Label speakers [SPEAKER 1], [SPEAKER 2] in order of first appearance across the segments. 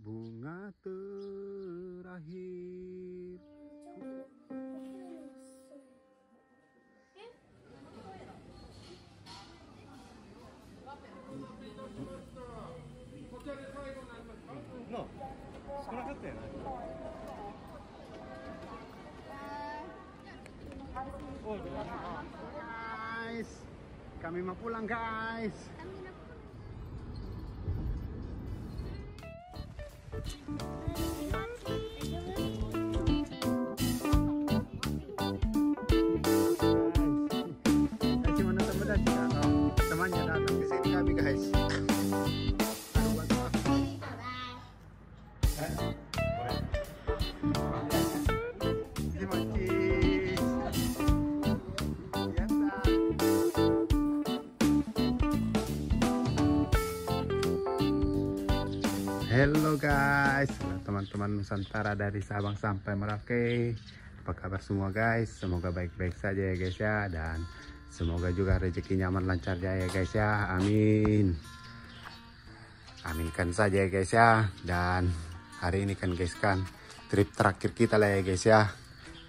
[SPEAKER 1] Bunga terakhir.
[SPEAKER 2] No, sekolah ya? Oh,
[SPEAKER 1] Guys, kami mau pulang guys. Cuma nonton bedas atau temannya datang ke sini kami guys. Halo guys, teman-teman Nusantara dari Sabang sampai Merauke. Apa kabar semua guys? Semoga baik-baik saja ya guys ya. Dan semoga juga rezeki nyaman lancar ya guys ya. Amin. Aminkan saja ya guys ya. Dan hari ini kan guys kan trip terakhir kita lah ya guys ya.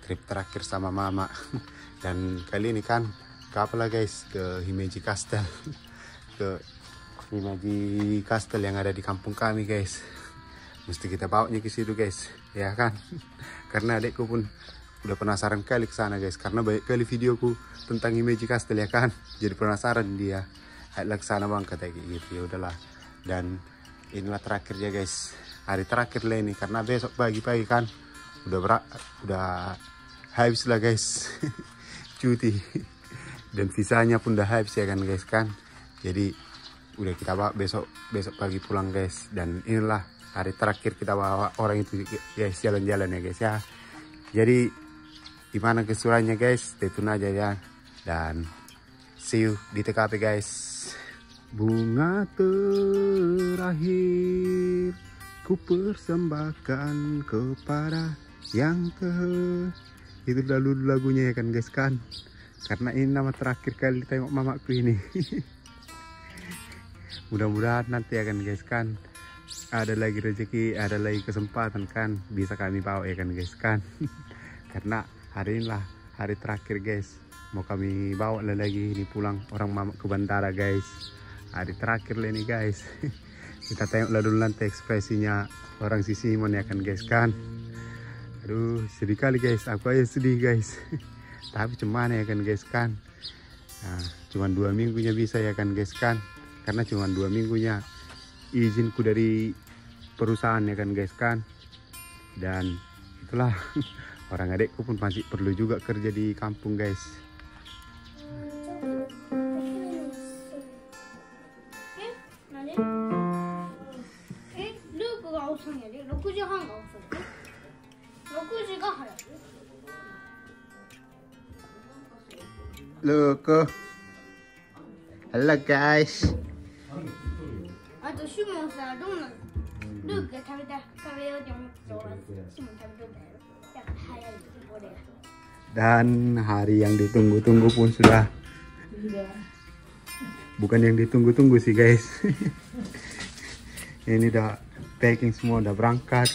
[SPEAKER 1] Trip terakhir sama mama. Dan kali ini kan ke apa lah guys? Ke Himeji Castle. Ke Himeji Castle yang ada di kampung kami guys. Mesti kita bawanya ke situ guys, ya kan? Karena adekku pun udah penasaran kali ke sana guys. Karena banyak kali videoku tentang Himeji Castle ya kan. Jadi penasaran dia. Ayolah ke sana bang kata gitu. Ya udahlah. Dan inilah terakhir ya guys. Hari terakhir lah ini karena besok pagi-pagi kan udah habis lah guys. Cuti. Dan visanya pun udah habis ya kan guys kan. Jadi udah kita bawa besok pagi pulang guys. Dan inilah hari terakhir kita bawa orang itu guys jalan-jalan ya guys ya. Jadi gimana keseruannya guys, stay tune aja ya. Dan see you di TKP guys. Bunga terakhir ku persembahkan kepada yang itu lagunya ya kan guys kan. Karena ini nama terakhir kali tengok mamaku ini. Mudah-mudahan nanti ya kan guys kan ada lagi rezeki, ada lagi kesempatan kan bisa kami bawa ya kan guys kan. Karena hari inilah hari terakhir guys, mau kami bawa lagi ini pulang orang mama ke bandara guys. Hari terakhir lah ini guys. Kita tengok dulu nanti ekspresinya orang si Simon ya kan guys kan. Aduh sedih kali guys, aku aja sedih guys. Tapi cuman ya kan guys kan, nah, cuman 2 minggunya bisa ya kan guys kan. Karena cuma 2 minggunya izinku dari perusahaan ya kan guys kan. Dan itulah orang adekku pun masih perlu juga kerja di kampung guys. Look, halo guys. Dan hari yang ditunggu-tunggu pun sudah. Bukan yang ditunggu-tunggu sih guys. Ini udah packing semua, udah berangkat.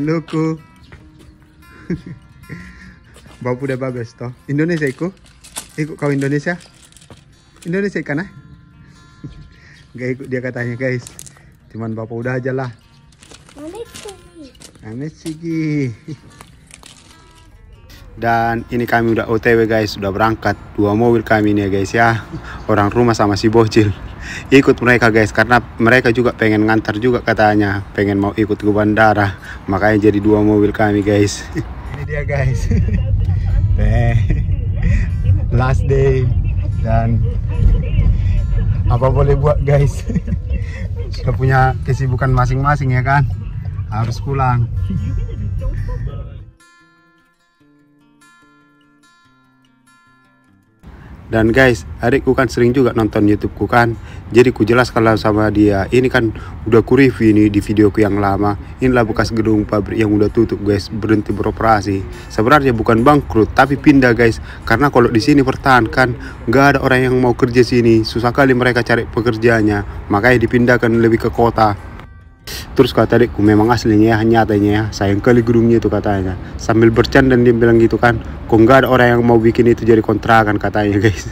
[SPEAKER 1] Luku. Bapak udah bagus toh. Indonesia ikut kau Indonesia? Indonesia kan ah? Gak ikut dia katanya guys. Cuman bapak udah aja lah. Amet sih. Dan ini kami udah OTW guys, udah berangkat 2 mobil kami ini ya guys ya. Orang rumah sama si bocil ikut mereka guys, karena mereka juga pengen ngantar juga katanya, pengen mau ikut ke bandara, makanya jadi 2 mobil kami guys. Ini dia guys. Last day dan apa boleh buat guys. Sudah punya kesibukan masing-masing ya kan, harus pulang. Dan guys, adikku kan sering juga nonton YouTubeku kan. Jadi ku jelaskan sama dia, ini kan udah ku review ini di videoku yang lama. Inilah bekas gedung pabrik yang udah tutup guys, berhenti beroperasi. Sebenarnya bukan bangkrut, tapi pindah guys. Karena kalau di sini pertahankan, nggak ada orang yang mau kerja sini. Susah kali mereka cari pekerjaannya, makanya dipindahkan lebih ke kota. Terus kata adikku, memang aslinya ya, nyatanya ya, sayang kali gedungnya itu katanya. Sambil bercanda dia bilang gitu kan, kok nggak ada orang yang mau bikin itu jadi kontrakan katanya guys.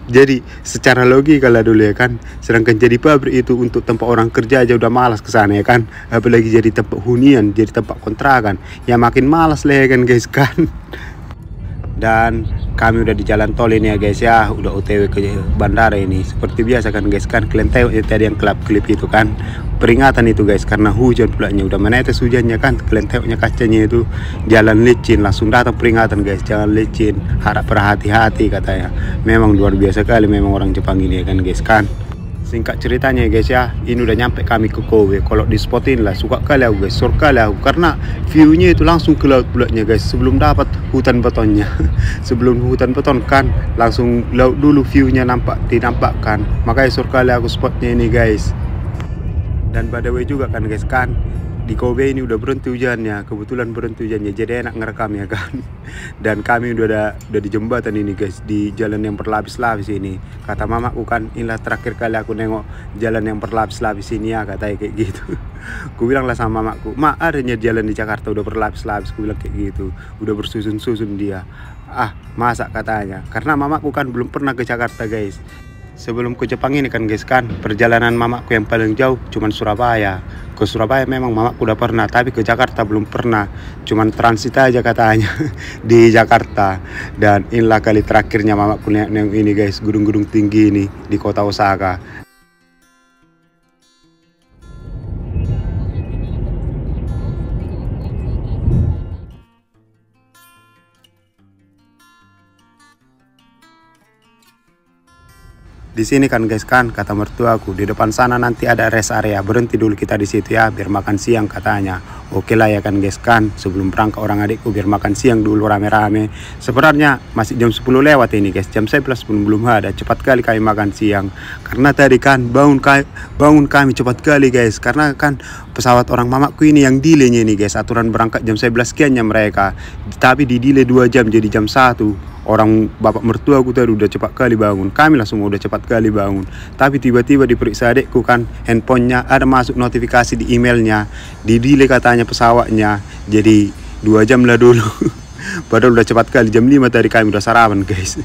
[SPEAKER 1] Jadi secara logika lah dulu ya kan, sedangkan jadi pabrik itu untuk tempat orang kerja aja udah malas ke sana ya kan, apalagi jadi tempat hunian, jadi tempat kontrakan, ya makin malas lah ya kan guys kan. Dan kami udah di jalan tol ini ya guys ya, udah OTW ke bandara ini. Seperti biasa kan guys kan, kalian tahu ya tadi yang klip itu kan, peringatan itu guys, karena hujan pulanya, udah menetes hujannya kan. Kalian tahunya kacanya itu jalan licin, langsung datang peringatan guys, jalan licin, harap berhati-hati katanya. Memang luar biasa kali memang orang Jepang ini ya kan guys kan. Singkat ceritanya guys ya, ini udah nyampe kami ke Kobe. Kalau di spot ini lah suka kali aku guys, suka kali aku, karena viewnya itu langsung ke laut pulanya guys, sebelum dapat hutan betonnya. Sebelum hutan beton kan langsung laut dulu, viewnya dinampakkan, makanya suka kali aku spotnya ini guys. Dan by the way juga kan guys kan, di Kobe ini udah berhenti hujannya, kebetulan berhenti hujannya, jadi enak ngerekam ya kan. Dan kami udah di jembatan ini guys, di jalan yang berlapis-lapis ini. Kata mamaku kan, inilah terakhir kali aku nengok jalan yang berlapis-lapis ini ya, katanya kayak gitu. Ku bilang lah sama mamaku, mak adanya jalan di Jakarta udah berlapis-lapis, ku bilang kayak gitu, udah bersusun-susun dia. Ah masa katanya, karena mamaku kan belum pernah ke Jakarta guys. Sebelum ke Jepang ini kan guys kan, perjalanan mamaku yang paling jauh cuman Surabaya. Ke Surabaya memang mamaku udah pernah, tapi ke Jakarta belum pernah, cuman transit aja katanya di Jakarta. Dan inilah kali terakhirnya mamaku nengok ini guys, gedung-gedung tinggi ini di kota Osaka. Di sini kan guys kan, kata mertuaku, di depan sana nanti ada rest area, berhenti dulu kita di situ ya biar makan siang katanya. Oke lah ya kan guys kan, sebelum berangkat orang adikku biar makan siang dulu rame-rame. Sebenarnya masih jam 10 lewat ini guys, jam 11 pun belum ada. Cepat kali kami makan siang, karena tadi kan bangun kami cepat kali guys, karena kan pesawat orang mamaku ini yang delaynya ini guys, aturan berangkat jam 11 sekiannya mereka, tapi di delay 2 jam jadi jam 1. Orang bapak mertua aku tadi udah cepat kali bangun, kami lah semua udah cepat kali bangun. Tapi tiba-tiba diperiksa adekku kan, handphonenya ada masuk notifikasi di emailnya, di delay katanya pesawatnya, jadi 2 jam lah dulu. Padahal udah cepat kali, jam 5 tadi kami udah sarapan guys.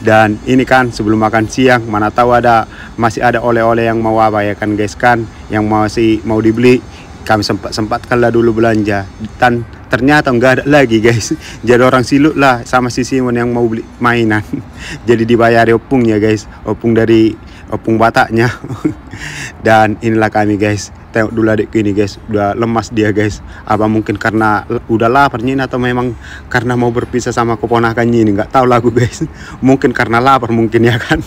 [SPEAKER 1] Dan ini kan sebelum makan siang, mana tahu masih ada oleh-oleh yang mau apa ya kan guys kan, yang masih mau dibeli. Kami sempatkan lah dulu belanja, dan ternyata nggak ada lagi guys. Jadi orang siluk lah sama si Simon yang mau beli mainan. Jadi dibayar opungnya guys, opung Bataknya. Dan inilah kami guys, tengok dulu adikku ini guys, udah lemas dia guys. Apa mungkin karena udah laparnya atau memang karena mau berpisah sama keponakannya ini, nggak tahu lah aku guys. Mungkin karena lapar mungkin ya kan.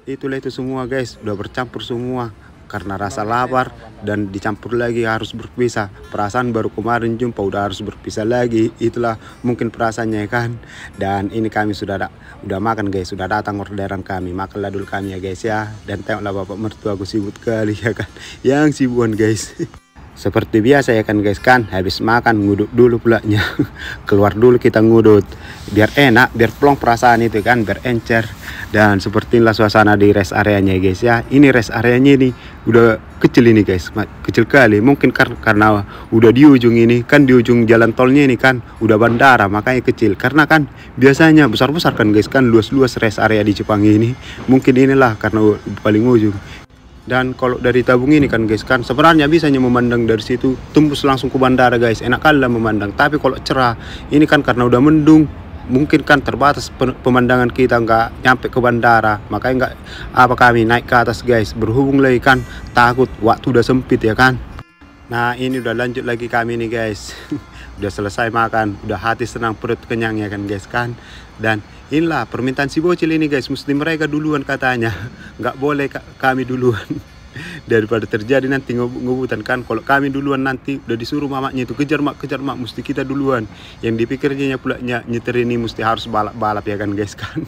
[SPEAKER 1] Itulah itu semua guys, udah bercampur semua. Karena rasa lapar dan dicampur lagi harus berpisah. Perasaan baru kemarin jumpa udah harus berpisah lagi. Itulah mungkin perasaannya kan. Dan ini kami udah makan guys, sudah datang orderan kami. Makanlah dulu kami ya guys ya. Dan tengoklah bapak mertua aku sibuk kali ya kan, yang sibuan guys. Seperti biasa ya kan guys kan, habis makan ngudut dulu pulanya. Keluar dulu kita ngudut, biar enak, biar plong perasaan itu kan, biar encer. Dan seperti inilah suasana di rest areanya guys ya. Ini rest areanya ini udah kecil ini guys, kecil kali. Mungkin karena udah di ujung ini kan, di ujung jalan tolnya ini kan udah bandara, makanya kecil. Karena kan biasanya besar-besar kan guys kan, luas-luas rest area di Jepang ini. Mungkin inilah karena paling ujung. Dan kalau dari tabung ini kan guys kan, sebenarnya bisanya memandang dari situ tembus langsung ke bandara guys, enak kali lah memandang. Tapi kalau cerah ini kan karena udah mendung, mungkin kan terbatas pemandangan kita, nggak nyampe ke bandara. Makanya kami naik ke atas guys, berhubung lagi kan takut waktu udah sempit ya kan. Nah ini udah lanjut lagi kami nih guys. Udah selesai makan, udah hati senang, perut kenyang ya kan guys kan. Dan inilah permintaan si bocil ini guys, mesti mereka duluan katanya, nggak boleh kami duluan. Daripada terjadi nanti ngobutan kan, kalau kami duluan nanti udah disuruh mamanya itu kejar mak, mesti kita duluan. Yang dipikirnya pula nyetir ini mesti harus balap ya kan guys kan.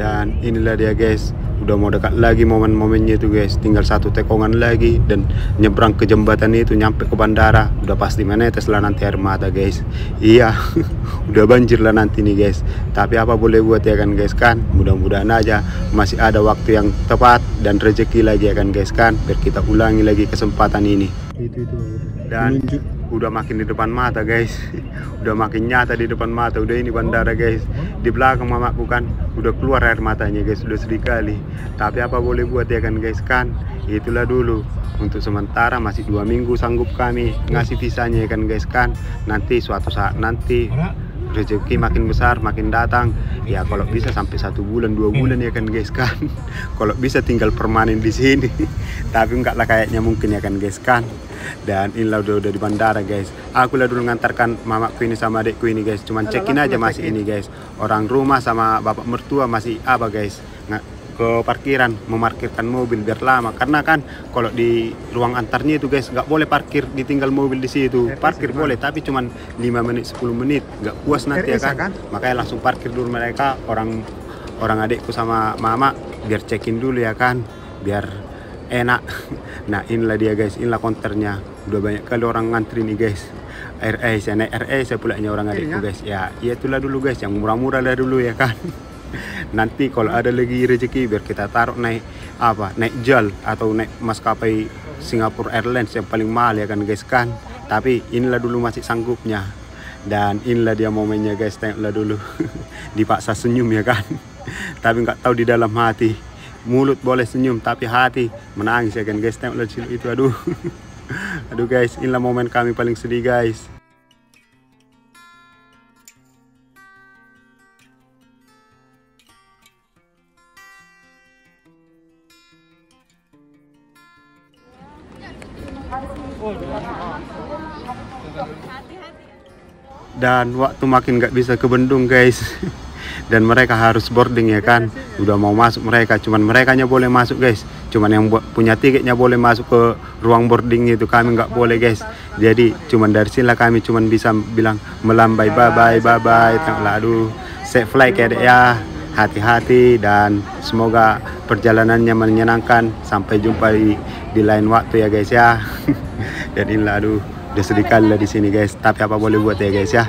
[SPEAKER 1] Dan inilah dia guys, udah mau dekat lagi momen-momennya itu guys, tinggal satu tekongan lagi dan nyebrang ke jembatan itu nyampe ke bandara. Udah pasti menetes lah nanti air mata guys. Iya udah banjir lah nanti nih guys, tapi apa boleh buat ya kan guys kan. Mudah-mudahan aja masih ada waktu yang tepat dan rezeki lagi ya kan guys kan, biar kita ulangi lagi kesempatan ini. Itu dan udah makin di depan mata guys. Udah makin nyata di depan mata. Udah ini bandara guys, di belakang mamaku kan udah keluar air matanya guys, udah sedih kali. Tapi apa boleh buat ya kan guys kan. Itulah dulu, untuk sementara masih 2 minggu sanggup kami ngasih visanya ya kan guys kan. Nanti suatu saat nanti rezeki makin besar makin datang ya, kalau bisa sampai 1 bulan 2 bulan ya kan guys kan. Kalau bisa tinggal permanen di sini. Tapi enggak lah kayaknya mungkin ya kan guys kan. Dan inilah udah di bandara guys. Aku lah dulu ngantarkan mamaku ini sama adekku ini guys, cuman cekin aja masih ini guys. Orang rumah sama bapak mertua masih apa guys, ke parkiran memarkirkan mobil biar lama, karena kan kalau di ruang antarnya itu guys nggak boleh parkir ditinggal mobil di situ. Parkir boleh tapi cuman 5 menit 10 menit nggak puas nanti ya kan. Makanya langsung parkir dulu mereka, orang adikku sama mama biar cekin dulu ya kan, biar enak. Nah inilah dia guys, inilah konternya. Udah banyak kali orang ngantri nih guys. RS ya, naik RS ya pulanya orang adikku guys. Ya itulah dulu guys, yang murah-murah lah dulu ya kan. Nanti kalau ada lagi rezeki biar kita taruh naik JAL atau naik maskapai Singapore Airlines yang paling mahal ya kan guys kan. Tapi inilah dulu masih sanggupnya. Dan inilah dia momennya guys, tengoklah dulu. Dipaksa senyum ya kan. Tapi nggak tahu di dalam hati. Mulut boleh senyum tapi hati menangis ya kan guys. Tengoklah itu, aduh. Aduh guys, inilah momen kami paling sedih guys. Dan waktu makin nggak bisa ke bendung guys. Dan mereka harus boarding ya kan. Udah mau masuk mereka, cuman merekanya boleh masuk guys. Cuman yang punya tiketnya boleh masuk ke ruang boarding itu, kami nggak boleh guys. Jadi cuman dari sini lah kami cuman bisa bilang melambai bye bye. Tengoklah, aduh, safe flight ya, hati-hati dan semoga perjalanannya menyenangkan. Sampai jumpa di lain waktu ya guys ya. Dan inilah, aduh, udah sedih kali lah di sini guys. Tapi apa boleh buat ya guys ya.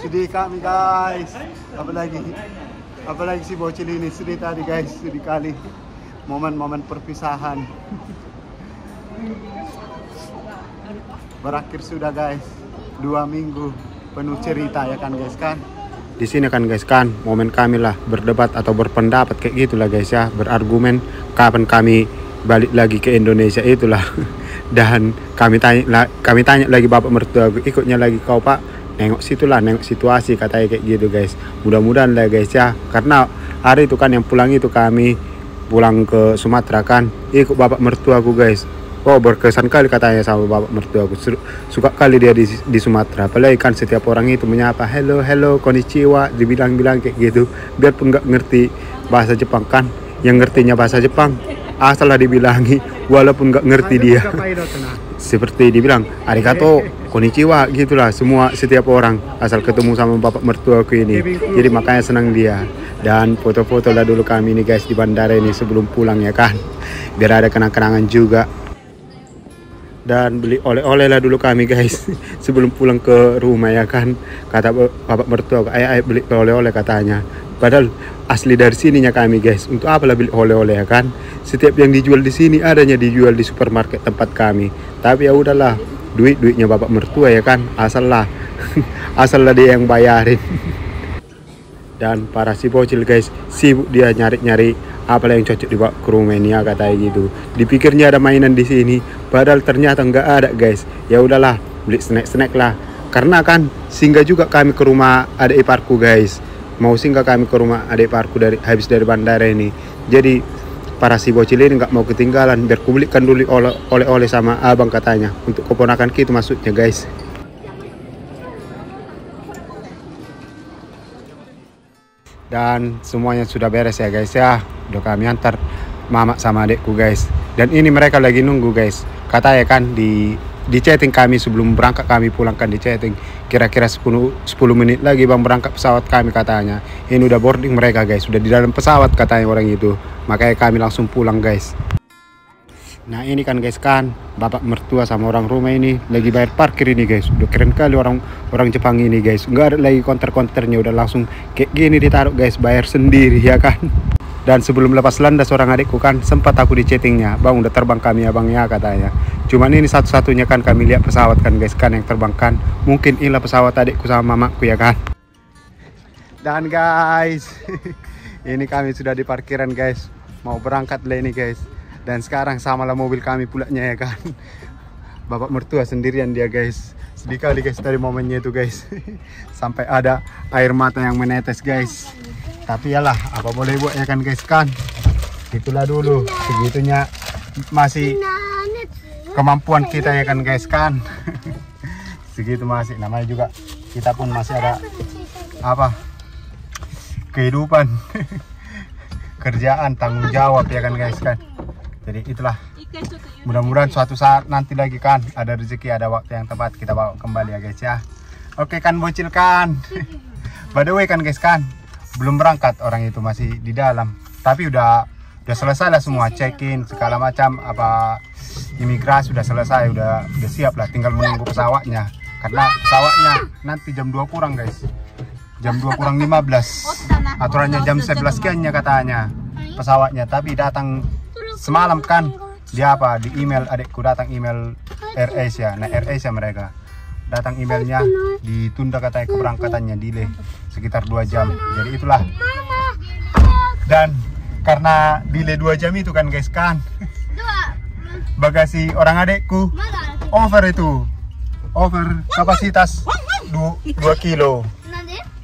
[SPEAKER 1] Sedih kami guys, apalagi si bocil ini sedih tadi guys, sedih kali. Momen-momen perpisahan berakhir sudah guys. 2 minggu penuh cerita ya kan guys kan. Di sini kan guys kan momen kami lah berdebat atau berpendapat kayak gitulah guys ya, berargumen kapan kami balik lagi ke Indonesia itulah. Dan kami tanya lagi bapak mertua, ikutnya lagi kau pak, nengok situasi katanya kayak gitu guys. Mudah-mudahan lah guys ya, karena hari itu kan yang pulang itu kami pulang ke Sumatera kan, ikut bapak mertuaku guys. Oh berkesan kali katanya sama bapak mertuaku, suka kali dia di Sumatera. Apalagi kan setiap orang itu menyapa hello konnichiwa, dibilang kayak gitu. Biarpun nggak ngerti bahasa Jepang kan, yang ngertinya bahasa Jepang asal lah dibilangi walaupun nggak ngerti dia. Seperti dibilang arigato, konnichiwa gitulah setiap orang asal ketemu sama bapak mertuaku ini. Jadi makanya senang dia. Dan foto-foto lah dulu kami ini guys di bandara ini sebelum pulang ya kan, biar ada kenang-kenangan juga. Dan beli oleh-oleh lah dulu kami guys sebelum pulang ke rumah ya kan. Kata bapak mertua, ayo beli oleh-oleh katanya. Padahal asli dari sininya kami guys. Untuk apa lah beli oleh-oleh ya kan? Setiap yang dijual di sini adanya dijual di supermarket tempat kami. Tapi ya udahlah, duitnya bapak mertua ya kan. Asal lah dia yang bayarin. Dan para si bocil guys sibuk dia nyari-nyari apalah yang cocok dibawa ke rumah ini ya katanya gitu. Dipikirnya ada mainan di sini, padahal ternyata nggak ada guys. Ya udahlah, beli snack lah. Karena kan singgah juga kami ke rumah adik iparku guys. Mau singgah kami ke rumah adik iparku habis dari bandara ini. Jadi para si bocil ini nggak mau ketinggalan, biar kubelikan dulu oleh-oleh sama abang katanya untuk keponakan kita maksudnya guys. Dan semuanya sudah beres ya guys ya. Udah kami antar mama sama adekku guys. Dan ini mereka lagi nunggu guys. Katanya kan di di chatting kami sebelum berangkat, kami pulangkan di chatting kira-kira 10 menit lagi bang berangkat pesawat kami katanya. Ini udah boarding mereka guys, sudah di dalam pesawat katanya orang itu, makanya kami langsung pulang guys. Nah ini kan guys kan bapak mertua sama orang rumah ini lagi bayar parkir ini guys. Udah keren kali orang Jepang ini guys, nggak ada lagi konter-konternya, udah langsung kayak gini ditaruh guys, bayar sendiri ya kan. Dan sebelum lepas landas orang adikku kan sempat aku di chattingnya, bang udah terbang kami ya bang ya katanya. Cuman ini satu-satunya kan kami lihat pesawat kan guys kan yang terbang kan, mungkin inilah pesawat adikku sama mamaku ya kan. Dan guys ini kami sudah di parkiran guys, mau berangkat lah ini guys. Dan sekarang samalah mobil kami pulaknya ya kan. Bapak mertua sendirian dia guys, sedih kali guys dari momennya itu guys. Sampai ada air mata yang menetes guys. Tapi yalah apa boleh buat ya kan guys kan, itulah dulu segitunya masih kemampuan kita ya kan guys kan. Segitu masih, namanya juga kita pun masih ada apa kehidupan kerjaan, tanggung jawab ya kan guys kan. Jadi itulah, mudah-mudahan suatu saat nanti lagi kan ada rezeki, ada waktu yang tepat kita bawa kembali ya guys ya. Oke kan bocil kan. By the way kan guys kan, belum berangkat orang itu masih di dalam, tapi udah selesai lah semua, check-in segala macam, apa imigrasi sudah selesai, udah siap lah, tinggal menunggu pesawatnya karena pesawatnya nanti jam 2 kurang guys, jam 2 kurang 15 aturannya jam 11 sekiannya katanya pesawatnya, tapi datang semalam kan dia apa di email adikku, datang email AirAsia. Nah AirAsia mereka datang emailnya ditunda katanya keberangkatannya, delay sekitar 2 jam. Jadi itulah, dan karena delay 2 jam itu kan guys kan, bagasi orang adekku over kapasitas 2 kilo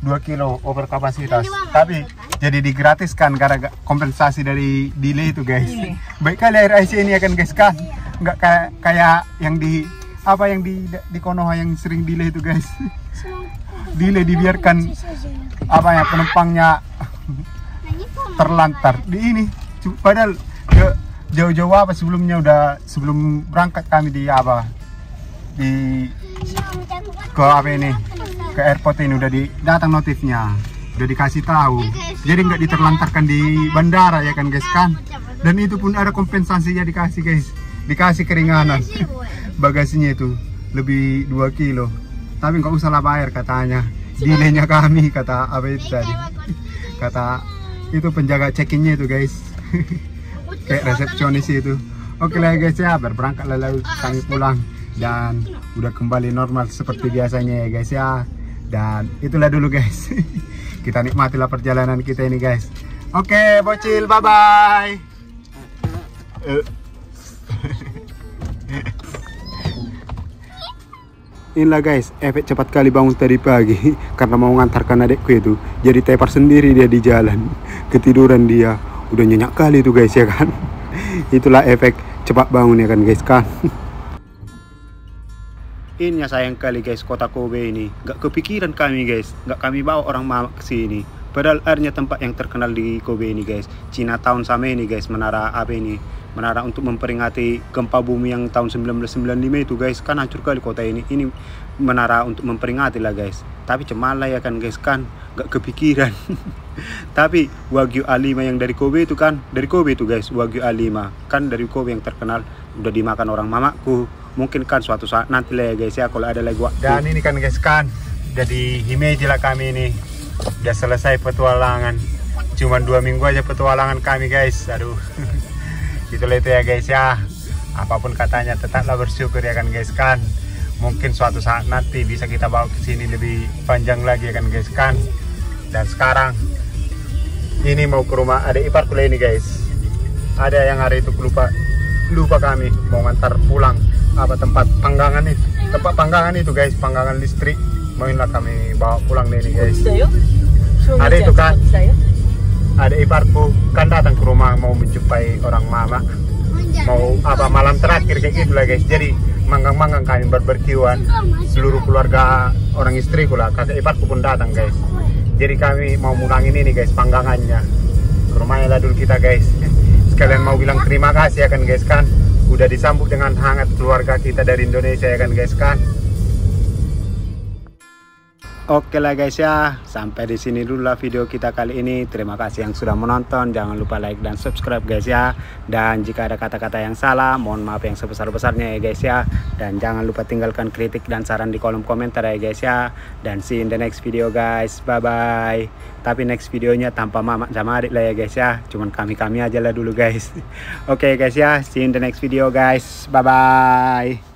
[SPEAKER 1] 2 kilo over kapasitas, tapi jadi digratiskan karena kompensasi dari delay itu guys. Baik kali AirAsia ini ya kan guys kan, nggak kayak yang di apa yang di Konoha yang sering delay itu guys. Delay dibiarkan apa ya penumpangnya terlantar di ini, padahal jauh-jauh apa sebelumnya udah sebelum berangkat kami di apa di ke apa ini ke airport ini udah datang notifnya, udah dikasih tahu, jadi nggak diterlantarkan di bandara ya kan guys kan. Dan itu pun ada kompensasinya dikasih guys, dikasih keringanan. Bagasinya itu lebih 2 kilo, tapi nggak usah lah bayar katanya, delaynya kami kata apa itu tadi, kata itu penjaga check-innya itu guys. Kayak resepsionis itu. Oke lah guys ya, berangkat lalu kami pulang dan udah kembali normal seperti biasanya ya guys ya. Dan itulah dulu guys. Kita nikmatilah perjalanan kita ini guys. Oke bocil, bye bye. Inilah guys efek cepat kali bangun tadi pagi karena mau ngantarkan adekku itu, jadi tepar sendiri dia di jalan, ketiduran dia, udah nyenyak kali itu guys ya kan. Itulah efek cepat bangun ya kan guys kan. Ini ya sayang kali guys kota Kobe ini, gak kepikiran kami guys, gak kami bawa orang mama ke sini. Padahal airnya tempat yang terkenal di Kobe ini guys, Chinatown sama ini guys, menara apa ini, menara untuk memperingati gempa bumi yang tahun 1995 itu guys, kan hancur kali kota ini menara untuk memperingati lah guys. Tapi cemala ya kan guys kan, gak kepikiran. Tapi Wagyu A5 yang dari Kobe itu kan, dari Kobe itu guys, Wagyu A5 kan dari Kobe yang terkenal, udah dimakan orang mamaku. Mungkin kan suatu saat nanti lah ya guys ya kalau ada lagi waktu. Dan ini kan guys kan, jadi Himeji lah kami ini, udah selesai petualangan, cuman 2 minggu aja petualangan kami guys. Aduh. Itulah itu ya guys ya, apapun katanya tetaplah bersyukur ya kan guys kan. Mungkin suatu saat nanti bisa kita bawa ke sini lebih panjang lagi ya kan guys kan. Dan sekarang ini mau ke rumah adik iparku lah ini guys. Ada yang hari itu lupa kami mau ngantar pulang apa tempat panggangan itu guys, panggangan listrik, maulah kami bawa pulang deh ini guys. Ada itu kan, ada iparku kan datang ke rumah mau menjumpai orang mama, mau apa malam terakhir kayak gitu lah guys. Jadi manggang-manggang kami berberkiuan, seluruh keluarga orang istriku lah, kakak iparku pun datang guys. Jadi kami mau mulangin ini guys panggangannya, ke rumahnya lah dulu kita guys. Sekalian mau bilang terima kasih ya kan guys kan, udah disambut dengan hangat keluarga kita dari Indonesia ya kan guys kan. Oke lah guys ya, sampai di sini dulu lah video kita kali ini. Terima kasih yang sudah menonton. Jangan lupa like dan subscribe guys ya. Dan jika ada kata-kata yang salah, mohon maaf yang sebesar-besarnya ya guys ya. Dan jangan lupa tinggalkan kritik dan saran di kolom komentar ya guys ya. Dan see you in the next video guys. Bye bye. Tapi next videonya tanpa mama sama adik lah ya guys ya. Cuman kami aja lah dulu guys. Oke guys ya, see you in the next video guys. Bye bye.